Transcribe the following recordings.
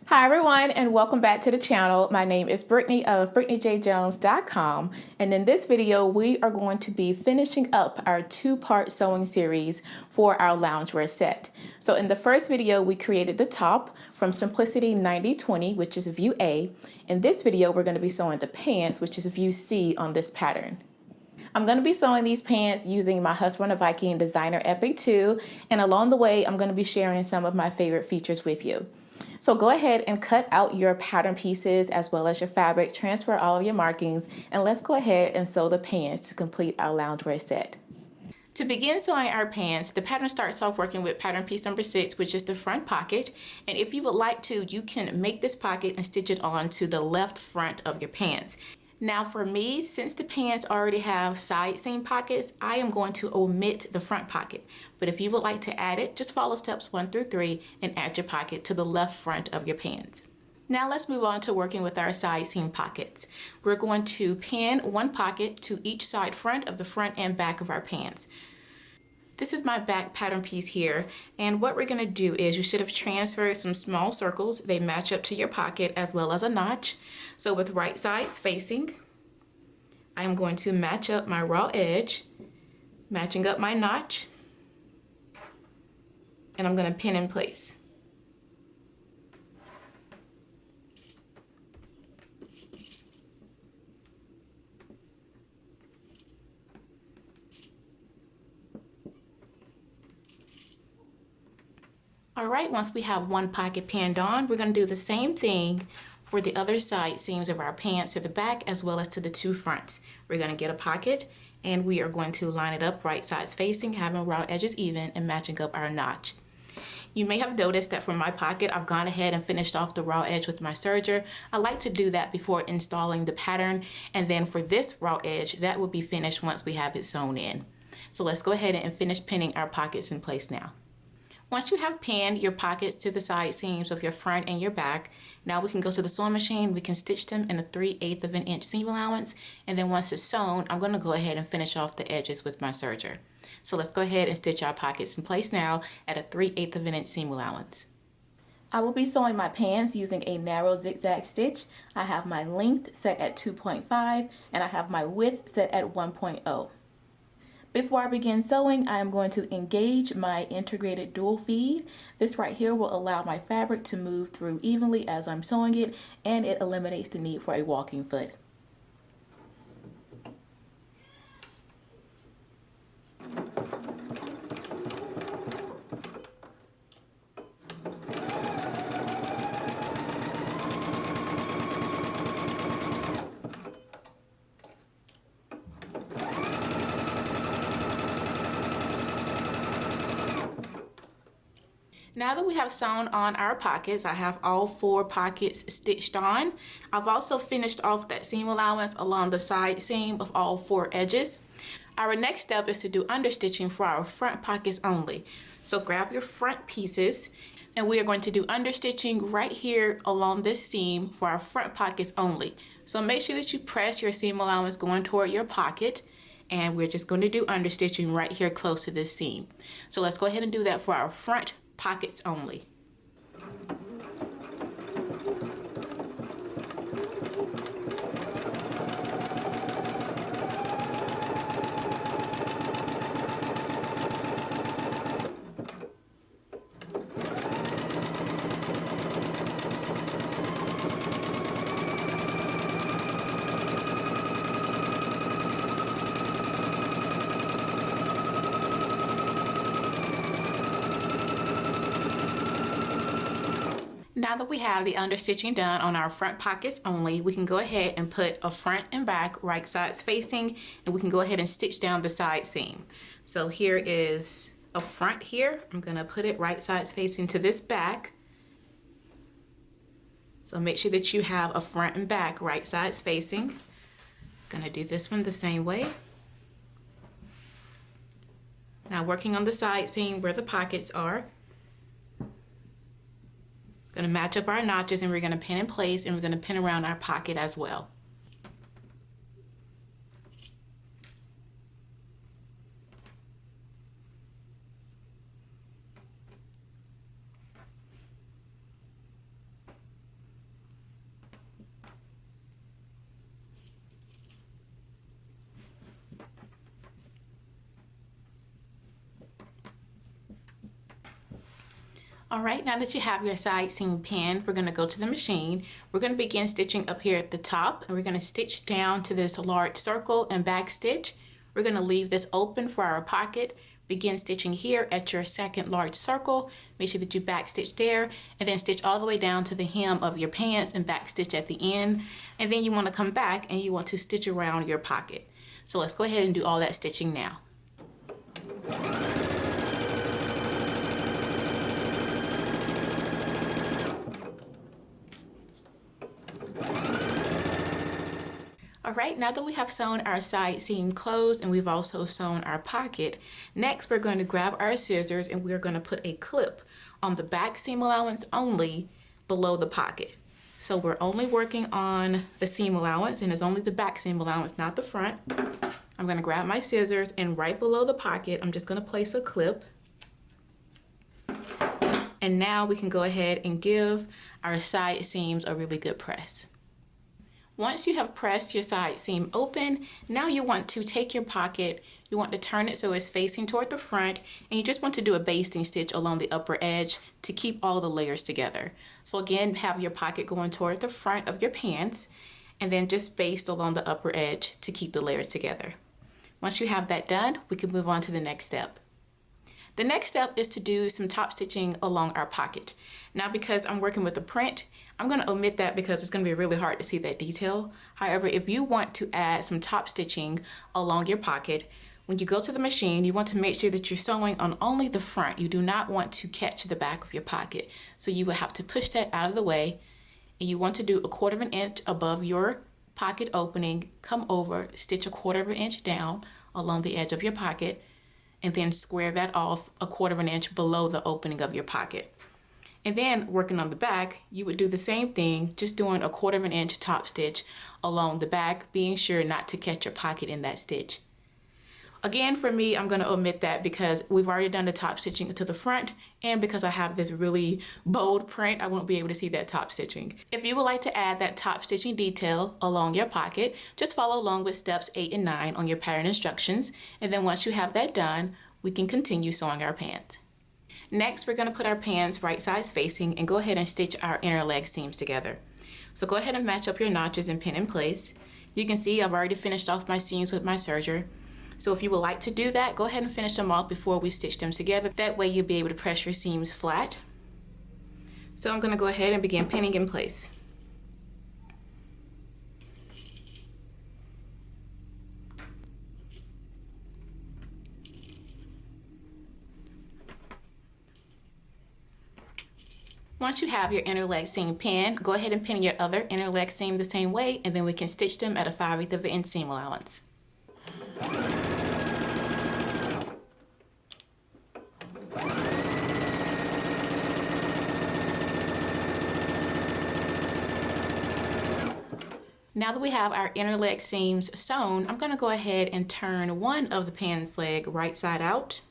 Hi everyone, and welcome back to the channel. My name is Brittany of BrittanyJJones.com, and in this video we are going to be finishing up our two-part sewing series for our loungewear set. So in the first video we created the top from Simplicity 90-20, which is view A. In this video we're going to be sewing the pants, which is view C on this pattern. I'm going to be sewing these pants using my Husqvarna Viking Designer Epic 2, and along the way I'm going to be sharing some of my favorite features with you. So go ahead and cut out your pattern pieces as well as your fabric, transfer all of your markings, and let's go ahead and sew the pants to complete our loungewear set. To begin sewing our pants, the pattern starts off working with pattern piece number 6, which is the front pocket. And if you would like to, you can make this pocket and stitch it on to the left front of your pants. Now for me, since the pants already have side seam pockets, I am going to omit the front pocket. But if you would like to add it, just follow steps 1 through 3 and add your pocket to the left front of your pants. Now let's move on to working with our side seam pockets. We're going to pin one pocket to each side front of the front and back of our pants. This is my back pattern piece here, and what we're going to do is you should have transferred some small circles. They match up to your pocket as well as a notch. So with right sides facing, I am going to match up my raw edge, matching up my notch, and I'm going to pin in place. All right, once we have one pocket pinned on, we're going to do the same thing for the other side seams of our pants to the back as well as to the two fronts. We're going to get a pocket and we are going to line it up right sides facing, having raw edges even and matching up our notch. You may have noticed that for my pocket, I've gone ahead and finished off the raw edge with my serger. I like to do that before installing the pattern, and then for this raw edge, that will be finished once we have it sewn in. So let's go ahead and finish pinning our pockets in place now. Once you have pinned your pockets to the side seams of your front and your back, now we can go to the sewing machine. We can stitch them in a 3/8 of an inch seam allowance, and then once it's sewn, I'm going to go ahead and finish off the edges with my serger. So let's go ahead and stitch our pockets in place now at a 3/8 of an inch seam allowance. I will be sewing my pants using a narrow zigzag stitch. I have my length set at 2.5 and I have my width set at 1.0. Before I begin sewing, I am going to engage my integrated dual feed. This right here will allow my fabric to move through evenly as I'm sewing it, and it eliminates the need for a walking foot. Now that we have sewn on our pockets, I have all 4 pockets stitched on. I've also finished off that seam allowance along the side seam of all 4 edges. Our next step is to do understitching for our front pockets only. So grab your front pieces and we are going to do understitching right here along this seam for our front pockets only. So make sure that you press your seam allowance going toward your pocket, and we're just going to do understitching right here close to this seam. So let's go ahead and do that for our front pockets only. Now that we have the understitching done on our front pockets only, we can go ahead and put a front and back right sides facing, and we can go ahead and stitch down the side seam. So here is a front here. I'm going to put it right sides facing to this back. So make sure that you have a front and back right sides facing. Going to do this one the same way. Now working on the side seam where the pockets are. Going to match up our notches and we're going to pin in place, and we're going to pin around our pocket as well. All right, now that you have your side seam pinned, we're going to go to the machine. We're going to begin stitching up here at the top, and we're going to stitch down to this large circle and back stitch. We're going to leave this open for our pocket. Begin stitching here at your second large circle. Make sure that you back stitch there, and then stitch all the way down to the hem of your pants and back stitch at the end. And then you want to come back and you want to stitch around your pocket. So let's go ahead and do all that stitching now. All right, now that we have sewn our side seam closed and we've also sewn our pocket, next we're going to grab our scissors and we're going to put a clip on the back seam allowance only below the pocket. So we're only working on the seam allowance, and it's only the back seam allowance, not the front. I'm going to grab my scissors, and right below the pocket, I'm just going to place a clip. And now we can go ahead and give our side seams a really good press. Once you have pressed your side seam open, now you want to take your pocket, you want to turn it so it's facing toward the front, and you just want to do a basting stitch along the upper edge to keep all the layers together. So again, have your pocket going toward the front of your pants, and then just baste along the upper edge to keep the layers together. Once you have that done, we can move on to the next step. The next step is to do some top stitching along our pocket. Now, because I'm working with the print, I'm going to omit that because it's going to be really hard to see that detail. However, if you want to add some top stitching along your pocket, when you go to the machine, you want to make sure that you're sewing on only the front. You do not want to catch the back of your pocket. So you will have to push that out of the way, and you want to do 1/4 inch above your pocket opening, come over, stitch 1/4 inch down along the edge of your pocket, and then square that off 1/4 inch below the opening of your pocket. And then working on the back, you would do the same thing, just doing 1/4 inch top stitch along the back, being sure not to catch your pocket in that stitch. Again, for me, I'm going to omit that because we've already done the top stitching to the front, and because I have this really bold print, I won't be able to see that top stitching. If you would like to add that top stitching detail along your pocket, just follow along with steps 8 and 9 on your pattern instructions, and then once you have that done, we can continue sewing our pants. Next, we're going to put our pants right sides facing and go ahead and stitch our inner leg seams together. So go ahead and match up your notches and pin in place. You can see I've already finished off my seams with my serger. So if you would like to do that, go ahead and finish them off before we stitch them together. That way you'll be able to press your seams flat. So I'm going to go ahead and begin pinning in place. Once you have your inner leg seam pinned, go ahead and pin your other inner leg seam the same way, and then we can stitch them at a 5/8 of an inch seam allowance. Now that we have our inner leg seams sewn, I'm going to go ahead and turn one of the pants leg right side out.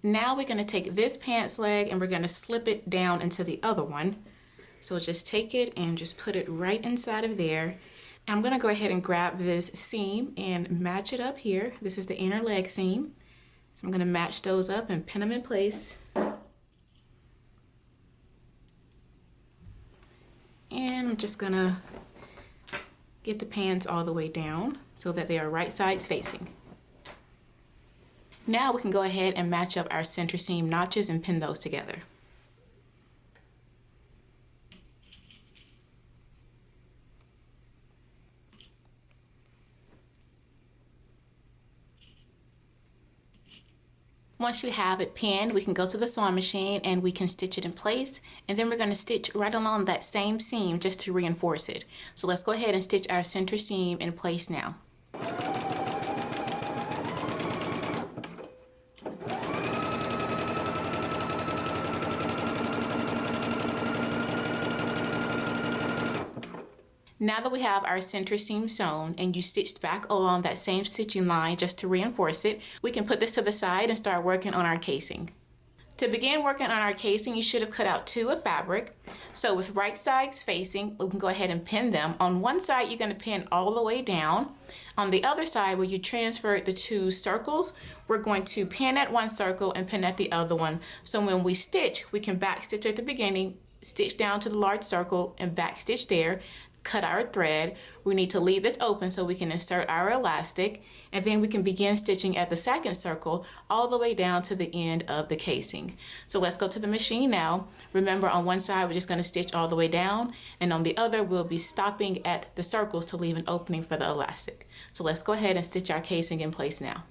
Now we're going to take this pants leg and we're going to slip it down into the other one. So just take it and just put it right inside of there. I'm going to go ahead and grab this seam and match it up here. This is the inner leg seam. So I'm going to match those up and pin them in place. And I'm just going to get the pants all the way down so that they are right sides facing. Now we can go ahead and match up our center seam notches and pin those together. Once you have it pinned, we can go to the sewing machine and we can stitch it in place, and then we're going to stitch right along that same seam just to reinforce it. So let's go ahead and stitch our center seam in place now. Now that we have our center seam sewn and you stitched back along that same stitching line just to reinforce it, we can put this to the side and start working on our casing. To begin working on our casing, you should have cut out 2 of fabric. So with right sides facing, we can go ahead and pin them. On one side, you're going to pin all the way down. On the other side, where you transferred the 2 circles, we're going to pin at one circle and pin at the other one. So when we stitch, we can back stitch at the beginning, stitch down to the large circle and back stitch there, cut our thread. We need to leave this open so we can insert our elastic, and then we can begin stitching at the second circle all the way down to the end of the casing. So let's go to the machine now. Remember, on one side we're just going to stitch all the way down, and on the other we'll be stopping at the circles to leave an opening for the elastic. So let's go ahead and stitch our casing in place now.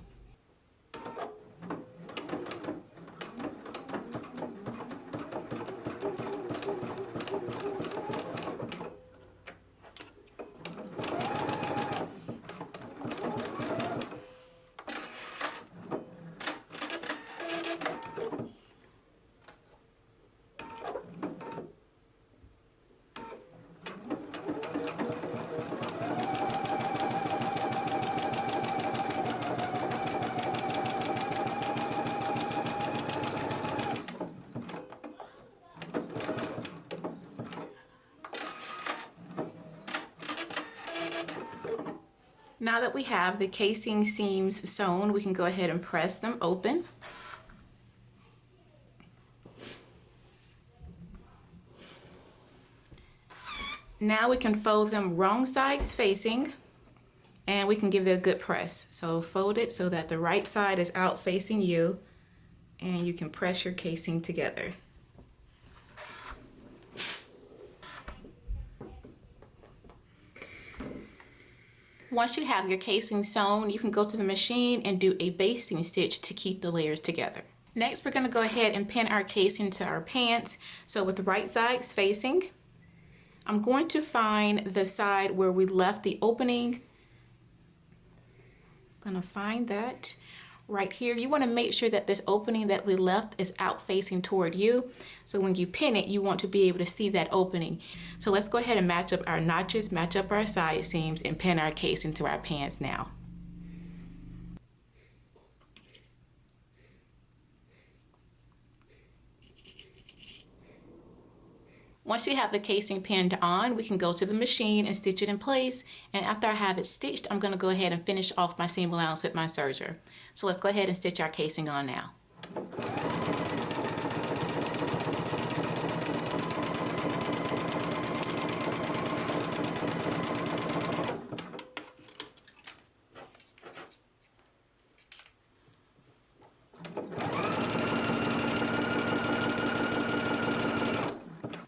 Now that we have the casing seams sewn, we can go ahead and press them open. Now we can fold them wrong sides facing, and we can give it a good press. So fold it so that the right side is out facing you, and you can press your casing together. Once you have your casing sewn, you can go to the machine and do a basting stitch to keep the layers together. Next, we're going to go ahead and pin our casing to our pants. So with the right sides facing, I'm going to find the side where we left the opening. I'm going to find that right here. You want to make sure that this opening that we left is out facing toward you. So when you pin it, you want to be able to see that opening. So let's go ahead and match up our notches, match up our side seams, and pin our casing to our pants now. Once you have the casing pinned on, we can go to the machine and stitch it in place. And after I have it stitched, I'm going to go ahead and finish off my seam allowance with my serger. So let's go ahead and stitch our casing on now.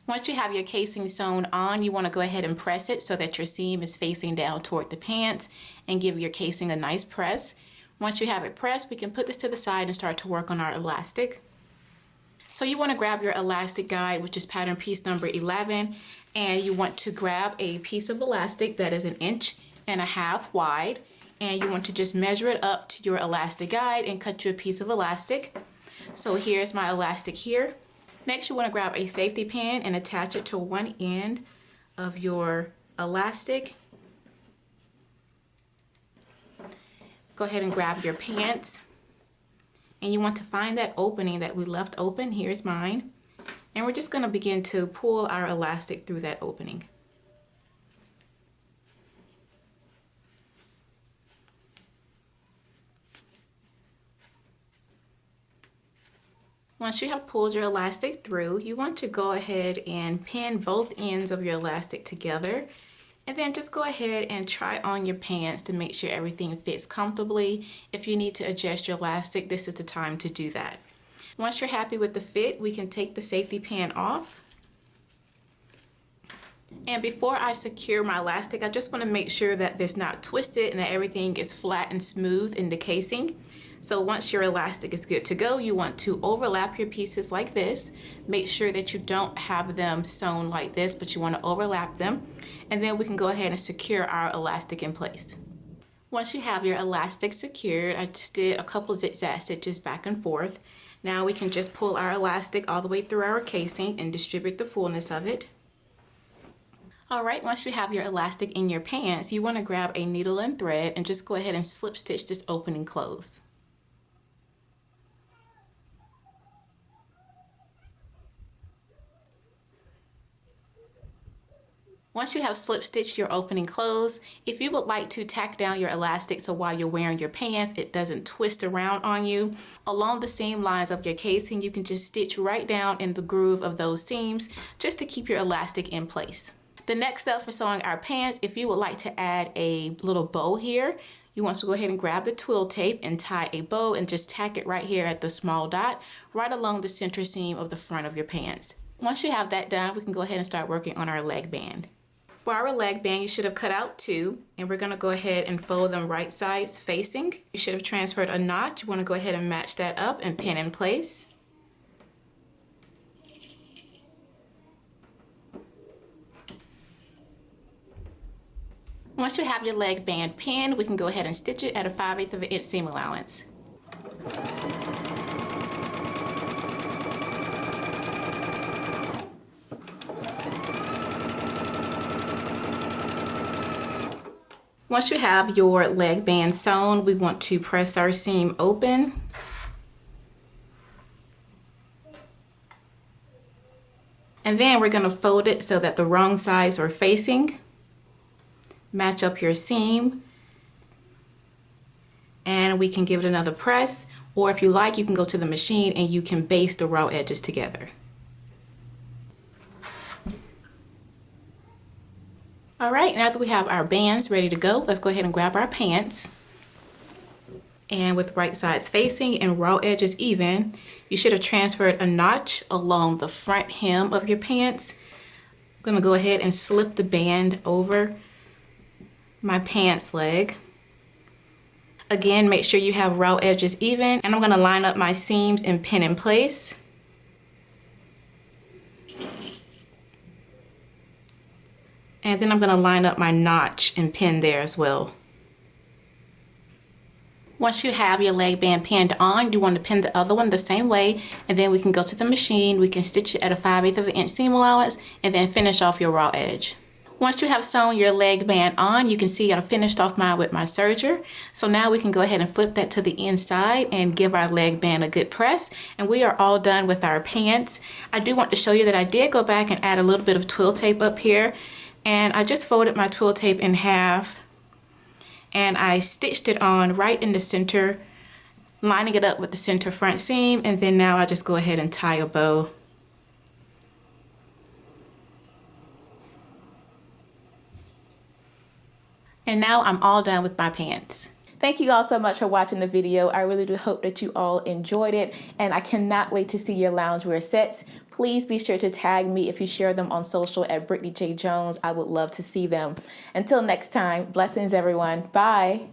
Once you have your casing sewn on, you want to go ahead and press it so that your seam is facing down toward the pants, and give your casing a nice press. Once you have it pressed, we can put this to the side and start to work on our elastic. So you want to grab your elastic guide, which is pattern piece number 11, and you want to grab a piece of elastic that is 1.5 inches wide, and you want to just measure it up to your elastic guide and cut you a piece of elastic. So here's my elastic here. Next, you want to grab a safety pin and attach it to one end of your elastic. Go ahead and grab your pants, and you want to find that opening that we left open. Here's mine. And we're just going to begin to pull our elastic through that opening. Once you have pulled your elastic through, you want to go ahead and pin both ends of your elastic together, and then just go ahead and try on your pants to make sure everything fits comfortably. If you need to adjust your elastic, this is the time to do that. Once you're happy with the fit, we can take the safety pin off. And before I secure my elastic, I just want to make sure that it's not twisted and that everything is flat and smooth in the casing. So once your elastic is good to go, you want to overlap your pieces like this. Make sure that you don't have them sewn like this, but you want to overlap them. And then we can go ahead and secure our elastic in place. Once you have your elastic secured, I just did a couple zigzag stitches back and forth. Now we can just pull our elastic all the way through our casing and distribute the fullness of it. All right, once you have your elastic in your pants, you want to grab a needle and thread and just go ahead and slip stitch this opening closed. Once you have slip stitched your opening clothes, if you would like to tack down your elastic so while you're wearing your pants, it doesn't twist around on you, along the seam lines of your casing, you can just stitch right down in the groove of those seams just to keep your elastic in place. The next step for sewing our pants, if you would like to add a little bow here, you want to go ahead and grab the twill tape and tie a bow and just tack it right here at the small dot, right along the center seam of the front of your pants. Once you have that done, we can go ahead and start working on our leg band. For our leg band, you should have cut out 2, and we're going to go ahead and fold them right sides facing. You should have transferred a notch. You want to go ahead and match that up and pin in place. Once you have your leg band pinned, we can go ahead and stitch it at a 5/8 of an inch seam allowance. Once you have your leg band sewn, we want to press our seam open. And then we're going to fold it so that the wrong sides are facing. Match up your seam. And we can give it another press. Or if you like, you can go to the machine and you can baste the raw edges together. All right, now that we have our bands ready to go, let's go ahead and grab our pants. And with right sides facing and raw edges even, you should have transferred a notch along the front hem of your pants. I'm gonna go ahead and slip the band over my pants leg. Again, make sure you have raw edges even, and I'm gonna line up my seams and pin in place. And then I'm going to line up my notch and pin there as well. Once you have your leg band pinned on, you want to pin the other one the same way, and then we can go to the machine. We can stitch it at a 5/8 of an inch seam allowance and then finish off your raw edge. Once you have sewn your leg band on, you can see I finished off mine with my serger. So now we can go ahead and flip that to the inside and give our leg band a good press. And we are all done with our pants. I do want to show you that I did go back and add a little bit of twill tape up here. And I just folded my twill tape in half and I stitched it on right in the center, lining it up with the center front seam, and then now I just go ahead and tie a bow. And now I'm all done with my pants. Thank you all so much for watching the video. I really do hope that you all enjoyed it, and I cannot wait to see your loungewear sets. Please be sure to tag me if you share them on social at Brittany J. Jones. I would love to see them. Until next time, blessings everyone. Bye.